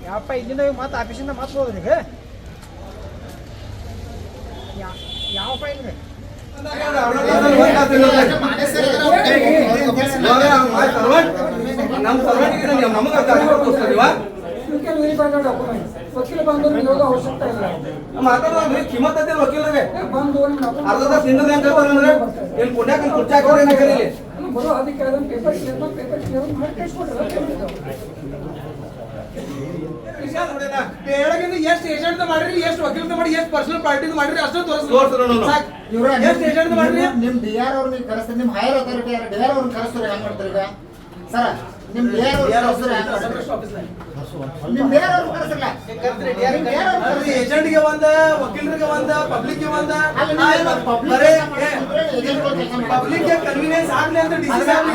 ಯಾವಪ್ಪ ಇಲ್ಲಿಂದ ಮತ್ತೆ ಆಫೀಸಿಂದ ಮತ್ತೆ ಹೋದ್ರಿ ಈಗ ಯಾವಪ್ಪ ಇಲ್ಲಿ वकील बांधून योगा आवश्यकता ಇಲ್ಲ ಮಾತಾಡೋದ್ರಿ ಕಿಮ್ಮತ್ ಐತಿ ವಕೀಲರಿಗೆ ಬಂದು ಅರ್ಧ ತಾಸ ನಿಂದ್ರೆ ಹೆಂಗ್ ಹೇಳ್ತಾರಂದ್ರೆ ಇಲ್ಲಿ ಪುಣ್ಯಾಕ ಕುರ್ಚಿ ಹಾಕೋರು ಏನ ಕರೀಲಿ ಬರೋ ಅದಕ್ಕೆ ಅದನ್ನ ಪೇಪರ್ ಕ್ಲಿಯರ್ ಮಾಡಿ ಕಳಿಸ್ಕೊಡ್ರಿ ಬೆಳಗಿಂದ ಎಷ್ಟು ಏಜೆಂಟ್ ಮಾಡ್ರಿ ಎಷ್ಟು ವಕೀಲತ ಮಾಡಿ ಎಷ್ಟು ಪರ್ಸನಲ್ ಪಾರ್ಟಿ ಮಾಡ್ರಿ ಅಷ್ಟು ತೋರಿಸ್ರಿ ಎಷ್ಟು ಏಜೆಂಟ್ ಮಾಡ್ರಿ ನಿಮ್ ಡಿಆರ್ ಅವ್ರನ್ನ ಕರೆಸ್ತಾರೆ ನಿಮ್ ಹೈಯರ್ ಅಥಾರಿಟಿ ಯಾರು ಡಿಆರ್ ಅವ್ರನ್ನ ಕರೆಸ್ತಾರೆ ಹೆಂಗ್ ಮಾಡ್ತಾರೆ ಈಗ ಸರ್ ನಿಮ್ ಡಿಆರ್ ಅವ್ರನ್ನ ಕರೆಸ್ತಾರೆ ನಿಮ್ ಡಿಆರ್ ಅವ್ರನ್ನ ಕರೆಸಲ್ಲ ಏಜೆಂಟ್ ಗೆ ಒಂದ ವಕೀಲರಿಗೆ ಒಂದ ಪಬ್ಲಿಕ್ ಗೆ ಒಂದ ಪಬ್ಲಿಕ್ ಗೆ ಕನ್ವೀನಿಯನ್ಸ್ ಆಗ್ಲಿ ಅಂತ ಡಿಸಿಷನ್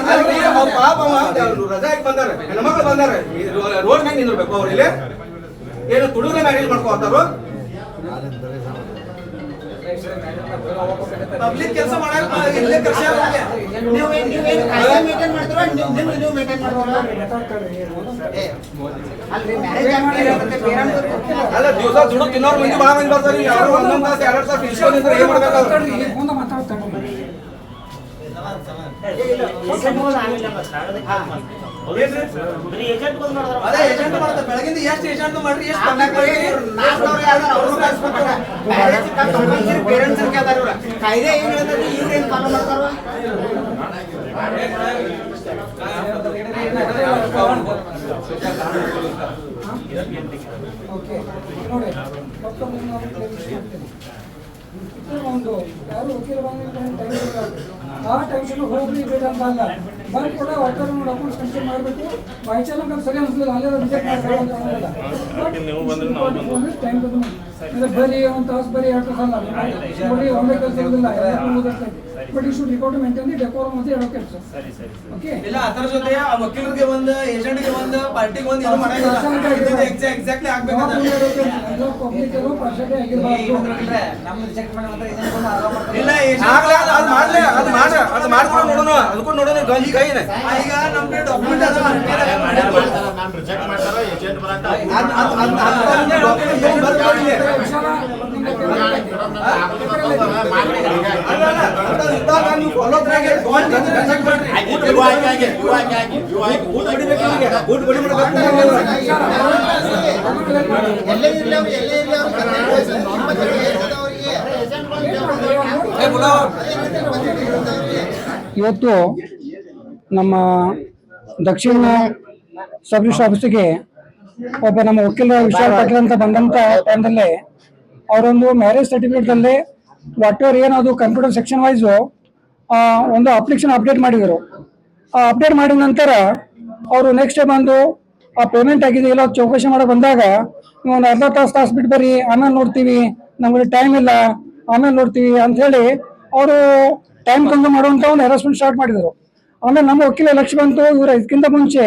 ಪಾಪ ರಜಾ ಹಾಕಿ ಬಂದಾರೆ ಹೆಣ್ಮಕ್ಳು ಬಂದಾರೆ ರೋಡ್ ಮ್ಯಾಗ ನಿಂದಿರ್ಬೇಕು ಅವ್ರು ಇಲ್ಲಿ ಏನು ತುಡುಗ್ರೆ ಮ್ಯಾಗ ಇಲ್ಲಿ ಮಾಡ್ಕೋತಾರು ಪಬ್ಲಿಕ್ ಕೆಲಸ ಮಾಡಕ್ ಇಲ್ಲೇ ಕರ್ಸಿ ನೀವು ಮೇಂಟೈನ್ ಮಾಡ್ತೀರಾ ನೀವು ಮೇಂಟೈನ್ ಮಾಡ್ತೀರಾ ಅಲ್ರಿ ಮ್ಯಾರೇಜ್ ಅಲ್ಲ ದಿವಸ ದುಡ್ಡು ತಿನ್ನೋರು ಮಂದಿ ಭಾಳ ಮಂದಿ ಬರ್ತಾರೆ ಯಾರು ಒಂದೊಂದು ತಾಸು 2 ತಾಸು ಇಸ್ಕೊಂಡಿದ್ರೆ ಏನ್ ಮಾಡ್ಬೇಕಾದ್ರೆ ಮುಂದೆ ಮಾತಾಡ್ತಾರೆ ಅದೇ ಏಜೆಂಟ್ ಮಾಡ್ತಾರೆ ಬೆಳಗಿಂದ ಎಷ್ಟು ಏಜೆಂಟ್ ಮಾಡ್ರಿ ಎಷ್ಟು ಪೇರೆಂಟ್ಸ್ ಕೇಳ್ತಾರ ಕಾಯ್ದೆ ಏನ್ ಹೇಳ್ತಾರೆ ಇವ್ರು ಏನ್ ಫಾಲೋ ಮಾಡ್ತಾರ ಓಕೆ ನೋಡಿ ಒಂದು ಯಾರು ವಕೀಲ ಬಂದ ಆ ಟೆನ್ಷನ್ ಹೋಗ್ಲಿ ಬೇಡ ಅಂತ ಅಲ್ಲ ಬಂದು ಕೂಡ ವರ್ಕರ್ ಡಾಕ್ಯುಮೆಂಟ್ಸ್ ಕನ್ಸಿಡರ್ ಮಾಡಬೇಕು ವೈಚಾಲ ನಮ್ಗೆ ಸರಿ ಅನ್ಸಲಿಲ್ಲ ಅಲ್ಲೇ ರಿಜೆಕ್ಟ್ ಮಾಡ್ತಾರೆ ಟೈಮ್ ಬರೀ ಒಂದು ತಾಸು ಬರೀ 2 ತಾಸು ಅಲ್ಲ ನೋಡಿ ಒಂದೇ ಕೆಲಸ ಇರೋದಿಲ್ಲ but you should record maintain the decorum ಅಂತ ಹೇಳೋ ಕೆಲಸ ಓಕೆ ಇಲ್ಲ ಅದರ ಜೊತೆ ಆ ವಕೀಲರಿಗೆ ಒಂದು ಏಜೆಂಟ್ ಗೆ ಒಂದು ಪಾರ್ಟಿಗೆ ಒಂದು ಏನು ಮಾಡಂಗಿಲ್ಲ ಎಕ್ಸಾಕ್ಟ್ಲಿ ಆಗ್ಬೇಕಾದ್ರೆ ಪಬ್ಲಿಕ್ ಎಲ್ಲೋ ಪಾರ್ಷಿಯಾಲಿಟಿ ಆಗಿರಬಾರ್ದು ನಮ್ಮ ರಿಜೆಕ್ಟ್ ಮಾಡಿ ಏಜೆಂಟ್ ಬಂದು ಅಲೋ ಮಾಡ್ತಾರೆ ಇಲ್ಲ ಆಗ್ಲೇ ಅದು ಮಾಡ್ಲಿ ಅದು ಮಾಡ್ಕೊಂಡು ನೋಡೋಣ ಅದಕ್ಕೂ ನೋಡೋಣ ಗಂಜಿ ಕೈ ಈಗ ನಮ್ಗೆ ಡಾಕ್ಯುಮೆಂಟ್ ಅದ ನಾನು ರಿಜೆಕ್ಟ್ ಮಾಡ್ತಾರ ಏಜೆಂಟ್ ಬರಂತ ಇವತ್ತು ನಮ್ಮ ದಕ್ಷಿಣ ಸಬ್ ರಿಜಿಸ್ಟ್ರಾರ್ ಆಫೀಸಿಗೆ ಒಬ್ಬ ನಮ್ಮ ವಕೀಲರ ವಿಶಾಲ್ ಪಾಟೀಲ್ ಅಂತ ಬಂದಂತ ಟೈಮ್ದಲ್ಲಿ ಅವರೊಂದು ಮ್ಯಾರೇಜ್ ಸರ್ಟಿಫಿಕೇಟ್ದಲ್ಲಿ ವಾಟ್ ಎವರ್ ಏನದು ಕಂಪ್ಯೂಟರ್ ಸೆಕ್ಷನ್ ವೈಸು ಒಂದು ಅಪ್ಲಿಕೇಶನ್ ಅಪ್ಡೇಟ್ ಮಾಡಿದರು. ಆ ಅಪ್ಡೇಟ್ ಮಾಡಿದ ನಂತರ ಅವರು ನೆಕ್ಸ್ಟ್ ಬಂದು ಆ ಪೇಮೆಂಟ್ ಆಗಿದೆ ಇಲ್ಲ ಚೌಕಶಿ ಮಾಡೋಕೆ ಬಂದಾಗ ನೀವು ಒಂದು ಅರ್ಧ ತಾಸು ಬಿಟ್ಟು ಬರ್ರಿ ಆಮೇಲೆ ನೋಡ್ತೀವಿ ನಮಗೆ ಟೈಮ್ ಇಲ್ಲ ಆಮೇಲೆ ನೋಡ್ತೀವಿ ಅಂಥೇಳಿ ಅವರು ಟೈಮ್ ಕನ್ಸ್ಯೂಮ್ ಮಾಡುವಂಥ ಒಂದು ಹ್ಯಾರಾಸ್ಮೆಂಟ್ ಸ್ಟಾರ್ಟ್ ಮಾಡಿದರು. ಆಮೇಲೆ ನಮ್ಮ ವಕೀಲ ಲಕ್ಷ್ಯ ಬಂತು ಇವರು ಇದಕ್ಕಿಂತ ಮುಂಚೆ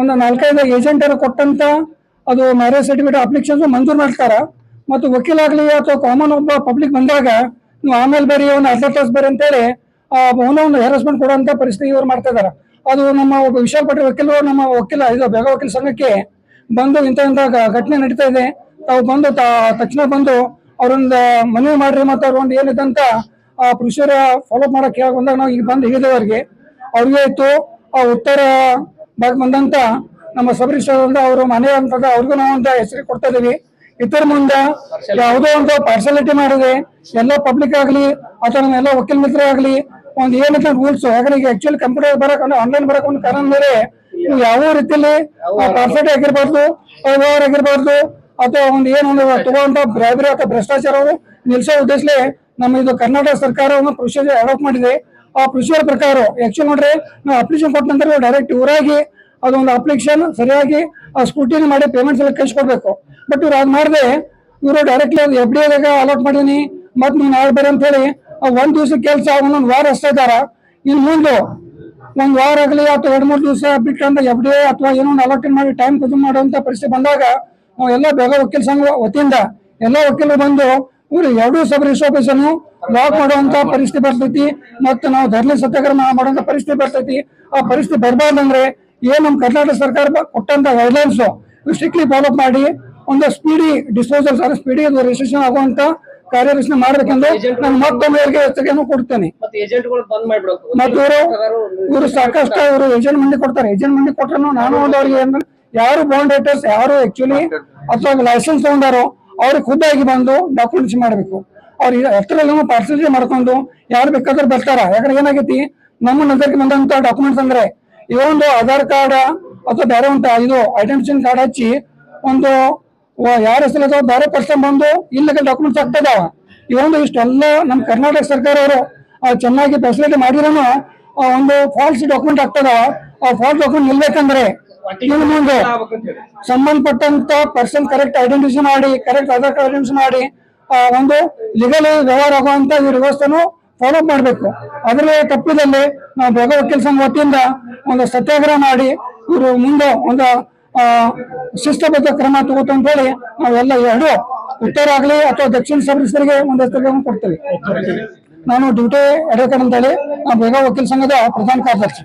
ಒಂದು 4-5 ಏಜೆಂಟರು ಕೊಟ್ಟಂತ ಅದು ಮ್ಯಾರೇಜ್ ಸರ್ಟಿಫಿಕೇಟ್ ಅಪ್ಲಿಕೇಶನ್ಸ್ ಮಂಜೂರು ಮಾಡ್ತಾರೆ ಮತ್ತು ವಕೀಲ ಆಗಲಿ ಅಥವಾ ಕಾಮನ್ ಒಬ್ಬ ಪಬ್ಲಿಕ್ ಬಂದಾಗ ನೀವು ಆಮೇಲೆ ಬರೀ ಒಂದು ಅರ್ಧ ತಾಸು ಬರ್ರಿ ಅಂತೇಳಿ ಒಂದು ಹ್ಯಾರಾಸ್ಮೆಂಟ್ ಕೊಡುವಂಥ ಪರಿಸ್ಥಿತಿ ಇವರು ಮಾಡ್ತಾ ಇದ್ದಾರೆ. ಅದು ನಮ್ಮ ಒಬ್ಬ ವಿಶಾಲ್ ಪಾಟೀಲ್ ವಕೀಲರು ನಮ್ಮ ವಕೀಲ ಇದು ಬೇಗ ವಕೀಲ ಸಂಘಕ್ಕೆ ಬಂದು ಇಂಥ ಘಟನೆ ನಡೀತಾ ಇದೆ ತಾವು ಬಂದು ತಕ್ಷಣ ಬಂದು ಅವರೊಂದು ಮನವಿ ಮಾಡ್ರಿ ಮತ್ತು ಅವ್ರು ಒಂದು ಏನಿದಂತ ಪ್ರೊಸೀಜರ್ ಫಾಲೋಅಪ್ ಮಾಡಕ್ಕೆ ಬಂದಾಗ ನಾವು ಈಗ ಬಂದು ಹೇಳಿದವರಿಗೆ ಅವ್ರಿಗೆ ಇತ್ತು ಆ ಉತ್ತರ ಭಾಗ ಬಂದಂತ ನಮ್ಮ ಸಬ್ ರಿಜಿಸ್ಟ್ರಾರ್ ಅವರು ಮನೆ ಅಂತದ ಅವ್ರಿಗೂ ನಾವು ಅಂತ ಹೆಸರು ಕೊಡ್ತಾ ಇದೀವಿ. ಇತರ ಮುಂದೆ ಯಾವುದೋ ಒಂದು ಪಾರ್ಶಾಲಿಟಿ ಮಾಡಿದೆ ಎಲ್ಲ ಪಬ್ಲಿಕ್ ಆಗಲಿ ಅಥವಾ ನಮ್ಮ ಎಲ್ಲ ವಕೀಲ ಮಿತ್ರ ಆಗಲಿ ಒಂದು ಏನಂತ ರೂಲ್ಸ್ ಯಾಕಂದ್ರೆ ಈಗ ಆಕ್ಚುಲಿ ಕಂಪ್ಯೂಟರ್ ಬರಕ್ ಆನ್ಲೈನ್ ಬರಕ್ ಒಂದು ಕಾರಣ ಮೇಲೆ ನೀವು ಯಾವ ರೀತಿಯಲ್ಲಿ ಪಾರ್ಶಾಲಿಟಿ ಆಗಿರ್ಬಾರ್ದು ಅವ್ಯವಹಾರ ಆಗಿರ್ಬಾರ್ದು ಅಥವಾ ಒಂದು ಏನೊಂದು ತಗೊಂಡ ಬ್ರೈಬರಿ ಅಥವಾ ಭ್ರಷ್ಟಾಚಾರವು ನಿಲ್ಲಿಸೋ ಉದ್ದೇಶಲೆ ನಮ್ಮ ಇದು ಕರ್ನಾಟಕ ಸರ್ಕಾರ ಒಂದು ಪ್ರೊಸೀಜರ್ ಅಡಾಪ್ಟ್ ಮಾಡಿದೆ. ಆ ಪ್ರೊಸೀಜರ್ ಪ್ರಕಾರ ಆಕ್ಚುಲಿ ನೋಡ್ರಿ ನಾವು ಅಪ್ಲಿಕೇಶನ್ ಕೊಟ್ಟ ನಂತರ ಡೈರೆಕ್ಟ್ ಊರಾಗಿ ಅದೊಂದು ಅಪ್ಲಿಕೇಶನ್ ಸರಿಯಾಗಿ ಸ್ಕ್ರೂಟಿನಿ ಮಾಡಿ ಪೇಮೆಂಟ್ಸ್ ಎಲ್ಲ ಕಳಿಸ್ಕೊಡ್ಬೇಕು. ಬಟ್ ಇವ್ರು ಅದು ಮಾಡಿದೆ ಇವರು ಡೈರೆಕ್ಟ್ಲಿ ಅದು FD ಅಲಾಟ್ ಮಾಡೀನಿ ಮತ್ತು ನೀವು ನಾಳೆ ಬರ್ರಿ ಅಂತ ಹೇಳಿ ಒಂದ್ ದಿವಸ ಕೆಲಸ ಒಂದೊಂದು ವಾರ ಅಷ್ಟೇ ಇದ್ದಾರ. ಇನ್ನು ಮುಂದೆ ಒಂದು ವಾರ ಆಗಲಿ ಅಥವಾ 2-3 ದಿವಸ ಬಿಟ್ಟಂದ್ರೆ FD ಅಥವಾ ಏನೋ ಒಂದು ಅಲಾಟ್ ಮಾಡಿ ಟೈಮ್ ಕನ್ಸ್ಯೂಮ್ ಮಾಡುವಂತ ಪರಿಸ್ಥಿತಿ ಬಂದಾಗ ನಾವು ಎಲ್ಲ ಬೇಗ ವಕೀಲ ಸಂಘ ವತಿಯಿಂದ ಎಲ್ಲ ವಕೀಲರು ಬಂದು ಇವರು 2 ಸಬ್ ರಿಜಿಸ್ಟ್ರಾರ್ ಆಫೀಸನ್ನು ಲಾಕ್ ಮಾಡುವಂತ ಪರಿಸ್ಥಿತಿ ಬರ್ತೈತಿ ಮತ್ತು ನಾವು ಧರಣಿ ಸತ್ಯಾಗ್ರಹ ಮಾಡುವಂತ ಪರಿಸ್ಥಿತಿ ಬರ್ತೈತಿ. ಆ ಪರಿಸ್ಥಿತಿ ಬರಬಾರ್ದಂದ್ರೆ ಏನ್ ನಮ್ಮ ಕರ್ನಾಟಕ ಸರ್ಕಾರ ಕೊಟ್ಟಂತ ಗೈಡ್ಲೈನ್ಸ್ ಸ್ಟ್ರಿಕ್ಟ್ಲಿ ಫಾಲೋ ಮಾಡಿ ಒಂದು ಸ್ಪೀಡಿ ಡಿಸ್ಪೋಸಲ್ ಸ್ಪೀಡಿ ರಿಜಿಸ್ಟ್ರೇಷನ್ ಆಗುವಂತ ಕಾರ್ಯರಚನೆ ಮಾಡ್ಬೇಕೆಂದು ನಾನು ಮತ್ತೊಮ್ಮೆ ಎಚ್ಚರಿಕೆಯನ್ನು ಕೊಡ್ತೇನೆ. ಮತ್ತು ಇವರು ಸಾಕಷ್ಟು ಇವರು ಏಜೆಂಟ್ ಮಂದಿ ಕೊಡ್ತಾರೆ. ಏಜೆಂಟ್ ಮಂದಿ ಕೊಟ್ಟರು ನಾನು ಅವ್ರಿಗೆ ಯಾರು ಬಾಂಡ್ ರೈಟರ್ಸ್ ಯಾರು ಆಕ್ಚುಲಿ ಅಥವಾ ಲೈಸೆನ್ಸ್ ತಗೊಂಡಾರೋ ಅವ್ರಿಗೆ ಖುದ್ದಾಗಿ ಬಂದು ಡಾಕ್ಯುಮೆಂಟ್ಸ್ ಮಾಡಬೇಕು. ಅವ್ರಿಗೆ ಎಷ್ಟರಲ್ಲಿ ಪಾರ್ಸಲ್ ಮಾಡ್ಕೊಂಡು ಯಾರು ಬೇಕಾದ್ರೂ ಬರ್ತಾರ. ಯಾಕಂದ್ರೆ ಏನಾಗೈತಿ ನಮ್ಮ ನಗರಕ್ಕೆ ಬಂದಂತ ಡಾಕ್ಯುಮೆಂಟ್ಸ್ ಅಂದ್ರೆ ಇವೊಂದು ಆಧಾರ್ ಕಾರ್ಡ್ ಅಥವಾ ಬೇರೆ ಒಂದು ಇದು ಐಡೆಂಟಿಫಿಕೇಶನ್ ಕಾರ್ಡ್ ಹಚ್ಚಿ ಒಂದು ಯಾರ ಹೆಸರು ಅಥವಾ ಬೇರೆ ಪರ್ಸನ್ ಬಂದು ಇಲ್ಲಿಗಲ್ ಡಾಕ್ಯುಮೆಂಟ್ಸ್ ಆಗ್ತದಾವ. ಇವೊಂದು ಇಷ್ಟೆಲ್ಲ ನಮ್ಮ ಕರ್ನಾಟಕ ಸರ್ಕಾರ ಅವರು ಚೆನ್ನಾಗಿ ಫೆಸಿಲಿಟಿ ಮಾಡಿರೋನು ಒಂದು ಫಾಲ್ಸ್ ಡಾಕ್ಯುಮೆಂಟ್ ಆಗ್ತದಾವ. ಆ ಫಾಲ್ಸ್ ಡಾಕ್ಯುಮೆಂಟ್ ನಿಲ್ಬೇಕಂದ್ರೆ ಇನ್ನು ಮುಂದೆ ಸಂಬಂಧಪಟ್ಟಂತ ಪರ್ಸನ್ ಕರೆಕ್ಟ್ ಐಡೆಂಟಿಫಿಕೇಶನ್ ಮಾಡಿ ಕರೆಕ್ಟ್ ಆಧಾರ್ ಕಾರ್ಡ್ ಐಡೆಂಟಿಫಿಕೇಶನ್ ಮಾಡಿ ಒಂದು ಲೀಗಲ್ ವ್ಯವಹಾರ ಆಗುವಂತ ಈ ವ್ಯವಸ್ಥೆನೂ ಫಾಲೋ ಮಾಡಬೇಕು. ಅದರಲ್ಲಿ ತಪ್ಪಿದಲ್ಲಿ ನಾವು ಬೇಗ ವಕೀಲ ಸಂಘ ವತಿಯಿಂದ ಒಂದು ಸತ್ಯಾಗ್ರಹ ಮಾಡಿ ಇವರು ಮುಂದೆ ಒಂದು ಶಿಸ್ತಬದ್ಧ ಕ್ರಮ ತಗೋತ ಅಂತ ಹೇಳಿ ನಾವೆಲ್ಲ ಎರಡು ಉತ್ತರ ಆಗ್ಲಿ ಅಥವಾ ದಕ್ಷಿಣ ಸಬ್ ರಿಜಿಸ್ಟರ್ಗೆ ಒಂದು ಹೆಸರು ಕೊಡ್ತೇವೆ. ನಾನು ಡ್ಯೂಟಿ ಅಡ್ವೊಕೇಟ್ ಅಂತ ಹೇಳಿ ಬೇಗ ವಕೀಲ ಸಂಘದ ಪ್ರಧಾನ ಕಾರ್ಯದರ್ಶಿ.